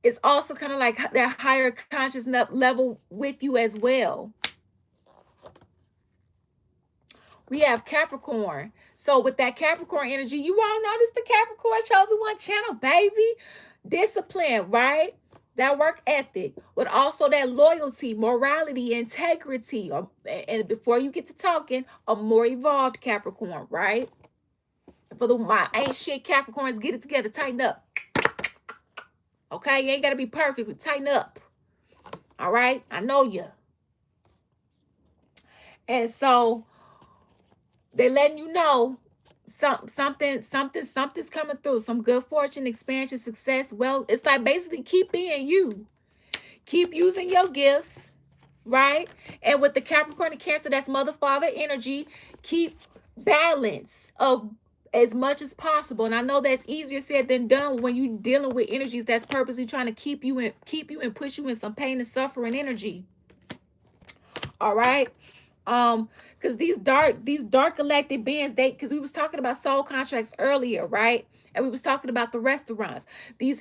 is also kind of like that higher consciousness level with you as well. We have Capricorn. So with that Capricorn energy, you all notice the Capricorn Chosen One channel, baby. Discipline, right? That work ethic, but also that loyalty, morality, integrity. And before you get to talking, a more evolved Capricorn, right? For my ain't shit Capricorns, get it together, tighten up. Okay, you ain't got to be perfect, but tighten up. All right, I know you. And so they're letting you know something's coming through. Some good fortune, expansion, success. Well, it's like basically keep being you. Keep using your gifts, right? And with the Capricorn and Cancer, that's mother, father energy. Keep balance of as much as possible. And I know that's easier said than done when you're dealing with energies that's purposely trying to keep you and push you in some pain and suffering energy. All right. Because these dark galactic beings, because we was talking about soul contracts earlier, right? And we was talking about the restaurants. These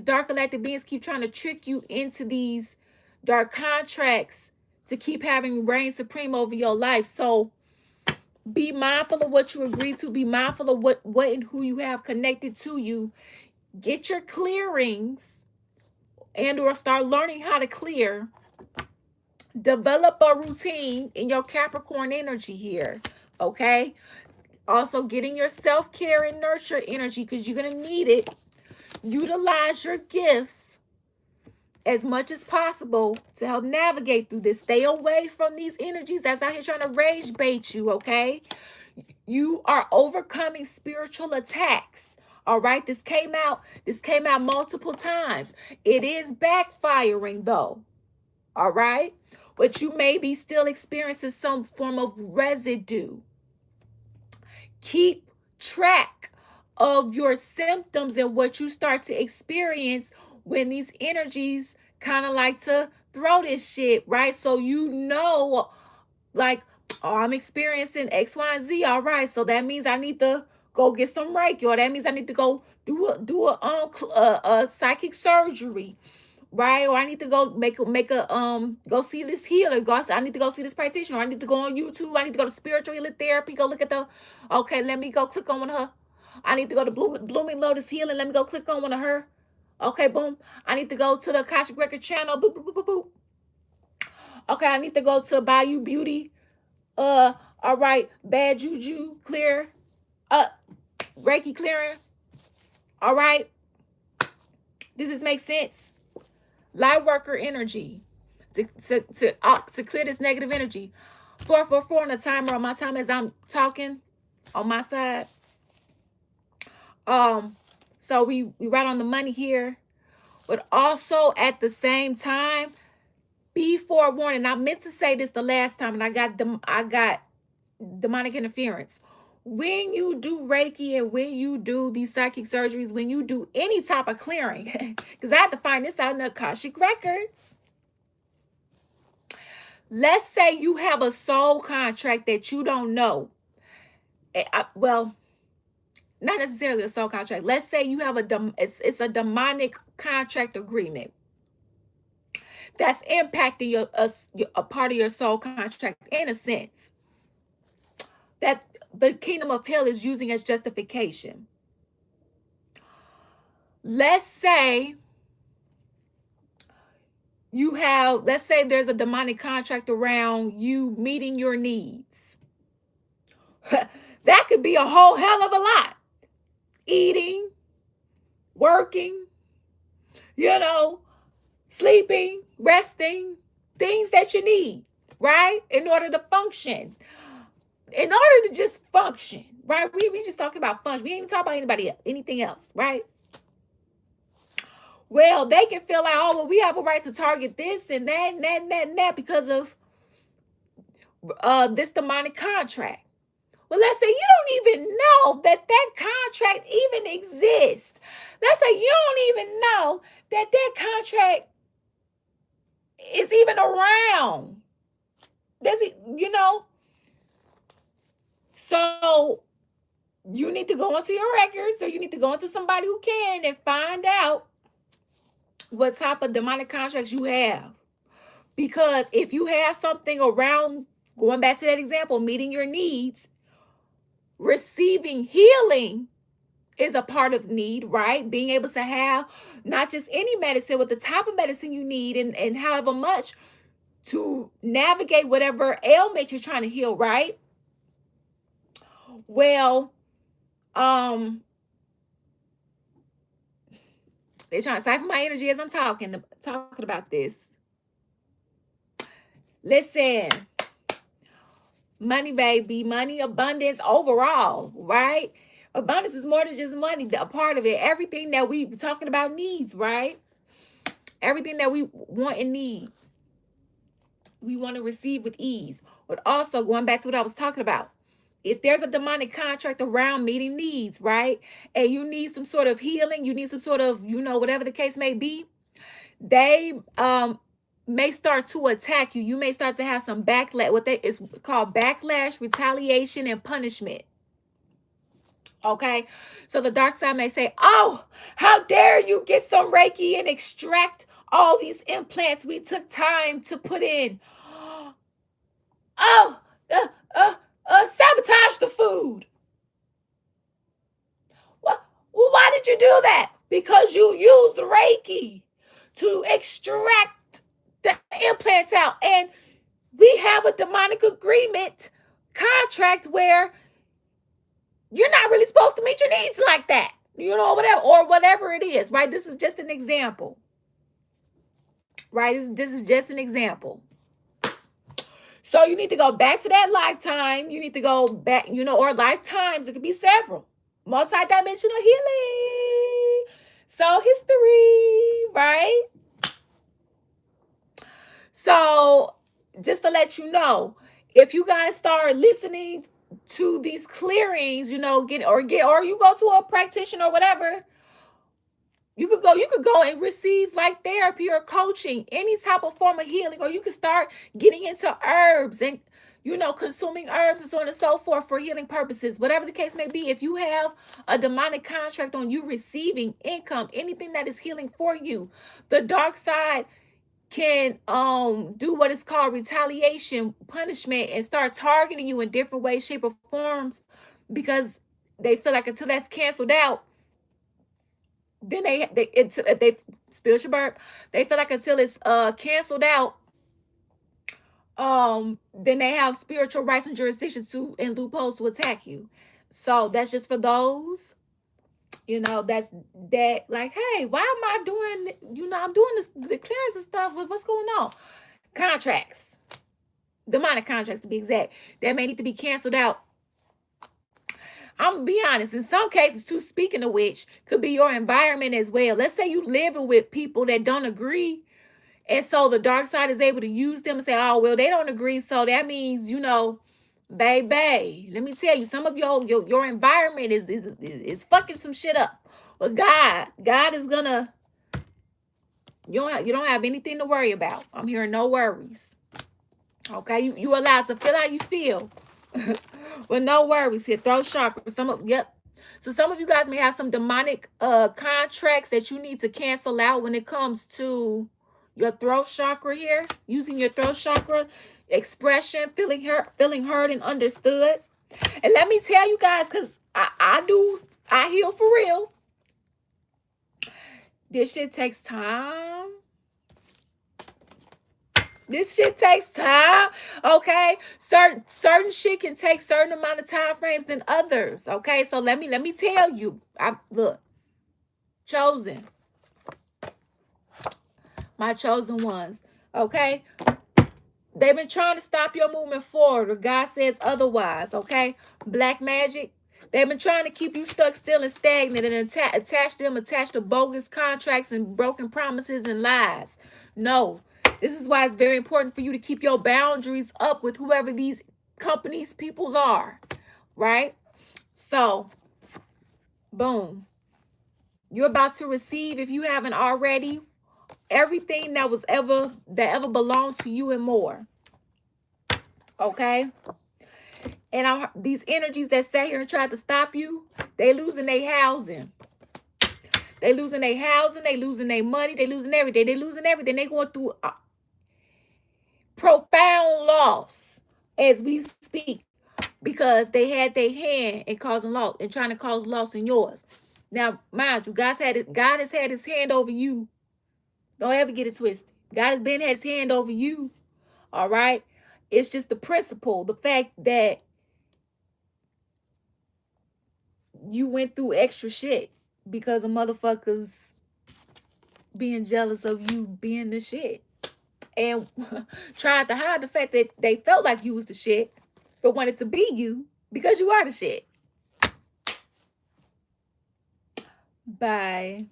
dark galactic beings keep trying to trick you into these dark contracts to keep having reign supreme over your life. So be mindful of what you agree to. Be mindful of what and who you have connected to you. Get your clearings and or start learning how to clear. Develop a routine in your Capricorn energy here. Okay? Also, getting your self-care and nurture energy because you're going to need it. Utilize your gifts as much as possible to help navigate through this. Stay away from these energies that's out here trying to rage bait you, okay? You are overcoming spiritual attacks. All right, this came out multiple times. It is backfiring though. All right? But you may be still experiencing some form of residue. Keep track of your symptoms and what you start to experience when these energies kind of like to throw this shit, right? So you know, like, oh, I'm experiencing X, Y, and Z. All right, so that means I need to go get some Reiki, or that means I need to go do a psychic surgery, right? Or I need to go make a go see this healer. I need to go see this practitioner. I need to go on YouTube. I need to go to spiritual healing therapy. Go look at the. Okay, let me go click on one of her. I need to go to Blooming Lotus Healing. Let me go click on one of her. Okay, boom. I need to go to the Akashic Record channel. Boop, boop, boop, boop, boop. Okay, I need to go to Bayou Beauty. All right, bad juju clear. Reiki clearing. All right. Does this make sense? Light worker energy to clear this negative energy. 444 on the timer on my time as I'm talking on my side. So we right on the money here, but also at the same time, be forewarned. And I meant to say this the last time, and I got demonic interference. When you do Reiki and when you do these psychic surgeries, when you do any type of clearing, because I had to find this out in the Akashic records. Let's say you have a soul contract that you don't know. Well, not necessarily a soul contract. Let's say you have it's a demonic contract agreement that's impacting a part of your soul contract in a sense that the kingdom of hell is using as justification. Let's say let's say there's a demonic contract around you meeting your needs. That could be a whole hell of a lot. Eating, working, sleeping, resting, things that you need, right? In order to function. In order to just function, right? We just talking about function. We ain't even talking about anything else, right? Well, they can feel like, oh, well, we have a right to target this and that and that and that and that because of this demonic contract. Well, let's say you don't even know that contract even exists. Let's say you don't even know that contract is even around. Does it, So you need to go into your records, or you need to go into somebody who can and find out what type of demonic contracts you have. Because if you have something around, going back to that example, meeting your needs, receiving healing is a part of need, right? Being able to have not just any medicine, but the type of medicine you need and however much to navigate whatever ailment you're trying to heal, right? Well, they're trying to siphon my energy as I'm talking about this. Listen, money, baby, money, abundance overall, right? Abundance is more than just money, a part of it. Everything that we talking about needs, right? Everything that we want and need, we want to receive with ease. But also, going back to what I was talking about, if there's a demonic contract around meeting needs, right? And you need some sort of healing, you need some sort of, whatever the case may be, they may start to attack you. You may start to have some backlash, what is called backlash, retaliation, and punishment. Okay, so the dark side may say, oh, how dare you get some Reiki and extract all these implants we took time to put in. Oh, sabotage the food. Well, why did you do that? Because you used Reiki to extract the implants out. And we have a demonic agreement contract where you're not really supposed to meet your needs like that, whatever, or whatever it is, right? This is just an example, right? This is just an example. So you need to go back to that lifetime. You need to go back, or lifetimes. It could be several. Multi-dimensional healing. So history, right? So just to let you know, if you guys start listening to these clearings, or you go to a practitioner or whatever, you could go and receive like therapy or coaching, any type of form of healing, or you could start getting into herbs and consuming herbs and so on and so forth for healing purposes. Whatever the case may be, if you have a demonic contract on you receiving income, anything that is healing for you, the dark side can do what is called retaliation, punishment, and start targeting you in different ways, shape, or forms, because they feel like until that's canceled out, then they spiritual burp. They feel like until it's canceled out, then they have spiritual rights and jurisdiction to and loopholes to attack you. So that's just for those, that's that, like, hey, why am I doing, I'm doing this, the clearance and stuff. What's going on? Contracts, demonic contracts to be exact, that may need to be canceled out. I'm gonna be honest, in some cases too, speaking of which, could be your environment as well. Let's say you living with people that don't agree, and so the dark side is able to use them and say, oh, well, they don't agree, so that means, baby, let me tell you, some of your environment is fucking some shit up. But God is gonna, you don't have anything to worry about. I'm hearing no worries. Okay, you allowed to feel how you feel. But no worries here. Throat chakra. So some of you guys may have some demonic contracts that you need to cancel out when it comes to your throat chakra here. Using your throat chakra expression, feeling heard and understood. And let me tell you guys, because I heal for real. This shit takes time. This shit takes time, okay? Certain shit can take certain amount of time frames than others, okay? So let me tell you, look, chosen, my chosen ones, okay? They've been trying to stop your movement forward, or God says otherwise, okay? Black magic, they've been trying to keep you stuck still and stagnant and attached to bogus contracts and broken promises and lies. No. This is why it's very important for you to keep your boundaries up with whoever these companies, peoples are, right? So, boom. You're about to receive, if you haven't already, everything that ever belonged to you and more. Okay? And these energies that sat here and tried to stop you, they losing their housing. They losing their housing, they losing their money, they losing everything. They losing everything. They going through profound loss as we speak, because they had their hand in causing loss and trying to cause loss in yours. Now, mind you, God has had his hand over you. Don't ever get it twisted. God has had his hand over you. All right. It's just the principle, the fact that you went through extra shit because of motherfuckers being jealous of you being the shit. And tried to hide the fact that they felt like you was the shit, but wanted to be you because you are the shit. Bye.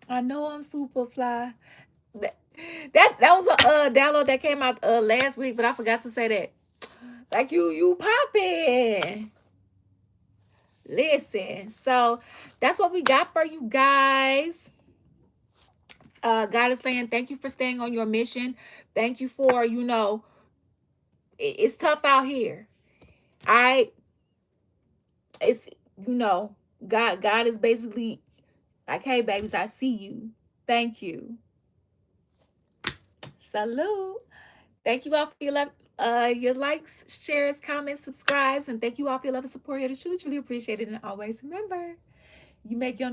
I know I'm super fly. That was a download that came out last week, but I forgot to say that. Like you popping. Listen, so that's what we got for you guys. God is saying thank you for staying on your mission. Thank you for, it's tough out here. It's, God is basically like, hey, babies, I see you. Thank you. Salute. Thank you all for your likes, shares, comments, subscribes, and thank you all for your love and support here. To truly appreciate it. And always remember, you make your